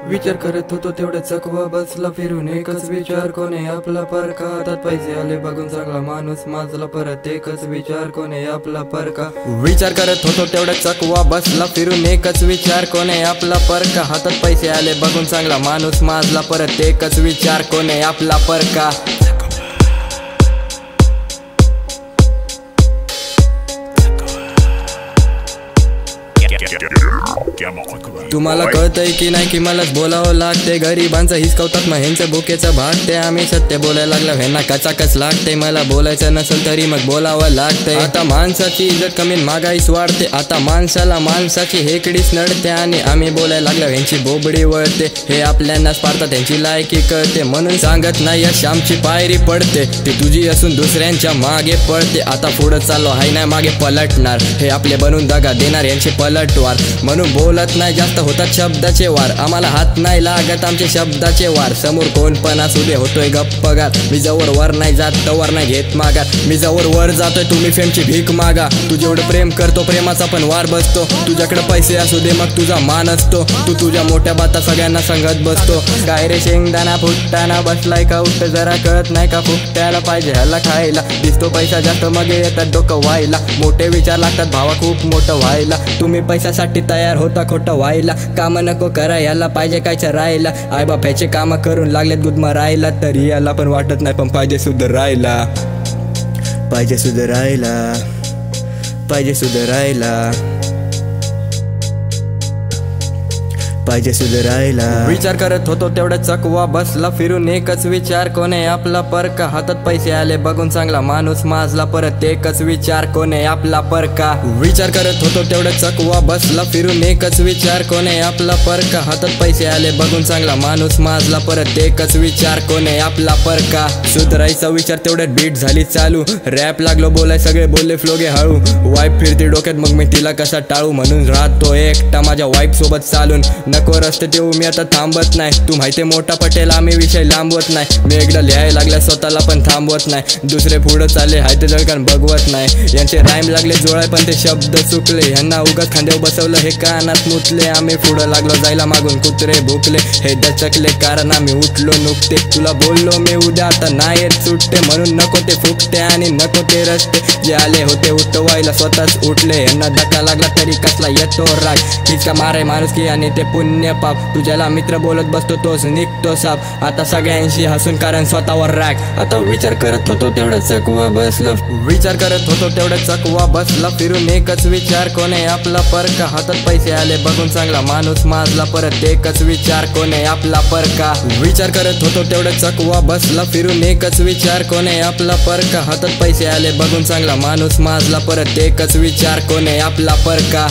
विचार करत होतो तेवढ्या चकवा बसला फिरून एकच विचार कोणे आपला परका हातात पैसे आले बघून चांगला माणूस माजला परत एकच विचार कोणे आपला परका विचार करत होतो तेवढ्या चकवा बसला फिरून एकच विचार कोणे आपला परका हातात पैसे आले बघून चांगला माणूस माजला परत एकच विचार कोणे आपला परका तुम्हाला कळतंय की नाही की मलाच बोलावं लागते गरिबांचं हिसकवतात मग ह्यांचं भुकेचं भागते आम्ही सत्य बोलायला लागलो ह्यांना कचाकच लागते मला बोलायचं नसेल तरी मग बोलावं लागते आता माणसाची इज्जत कमी महागाईच वाढते आता माणसाला माणसाची हेकडीच नडते आणि आम्ही बोलायला लागलो ह्यांची बोबडी वळते हे आपल्यालाच पाडतात ह्यांची लायकी कळते म्हणून सांगत नाही यश आमची पायरी पडते ती तुझी असून दुसऱ्यांच्या मागे पडते आता पुढं चाललो हाय नाही मागे पलटणार हे आपले बनून दगा देणार यांची पलटवार म्हणून बोलत नाही जास्त होतात शब्दाचे वार आम्हाला हात नाही लागत आमचे शब्दाचे वार समोर कोण पण असू दे होतोय गप्पगार मी जवळ वर नाही जात तवर नाही घेत मागार मी जवळ वर जातोय तुम्ही फेमची भीक मागा तू जेवढं प्रेम करतो प्रेमाचा पण वार बसतो तुझ्याकडे पैसे असू दे मग तुझा मान असतो तू तुझ्या मोठ्या बाता सगळ्यांना सांगत बसतो काय रे शेंगदाणा फुटताना बसलाय का उठ जरा कळत नाही का फुकट्याला पाहिजे ह्याला खायला दिसतो पैसा जास्त मग येतात डोकं व्हायला मोठे विचार लागतात भावा खूप मोठं व्हायला तुम्ही पैशासाठी तयार होता खोटं व्हायला काम नको करा याला पाहिजे कायच्या राहायला आई बापाचे काम करून लागलेत गुदमा राहायला तरी याला पण वाटत नाही पण पाहिजे सुधारायला पाहिजे सुधारायला पाहिजे सुधारायला पाहिजे सुधारायला विचार करत होतो तेवढ्या चकवा बसला फिरून एकच विचार कोणे आपला परका हातात पैसे आले बघून चांगला माणूस माजला परत एकच विचार कोणे आपला परका विचार करत होतो तेवढ्या चकवा बसला फिरून एकच विचार कोणे आपला परका हातात पैसे आले बघून चांगला माणूस माजला परत एकच विचार कोणे आपला परका सुधारायचा विचार तेवढ्यात बीट झाली चालू रॅप लागलो बोलाय सगळे बोलले फ्लोगे हळू वाईफ फिरते डोक्यात मग मी तिला कसा टाळू म्हणून राहतो एकटा माझ्या वाईफ सोबत चालून नको रस्ते देऊ मी आता थांबत नाही तू माहिती मोठा पटेल आम्ही विषय लांबवत नाही मी एकदा लिहायला लागल्या स्वतःला पण थांबवत नाही दुसरे पुढं चालले हाय ते जळकान बघवत नाही यांचे राईम लागले जोळाय पण ते शब्द चुकले ह्यांना उगाच खांद्यावर बसवलं हे कानात मुतले आम्ही पुढं लागलो जायला मागून कुत्रे भुकले हे दचकले कारण आम्ही उठलो नुकते तुला बोललो मी उद्या आता नाही सुटते म्हणून नको ते फुकते आणि नको ते रस्ते जे आले होते उठवायला स्वतःच उठले यांना धक्का लागला तरी कसला येतो राग हिचका मारे माणूस की आणि ते पुण्य पाप तुझ्याला मित्र बोलत बसतो तोच निघतो साप आता सगळ्यांशी हसून कारण स्वतःवर राग आता विचार करत होतो तेवढा चकवा बसला विचार करत होतो तेवढा चकवा बसला फिरून एकच विचार कोणे आपला परका हातात पैसे आले बघून चांगला माणूस माजला परत एकच विचार कोणे आपला परका विचार करत होतो तेवढा चकवा बसला फिरून एकच विचार कोणे आपला परका हातात पैसे आले बघून चांगला माणूस माजला परत एकच विचार कोणे आपला परका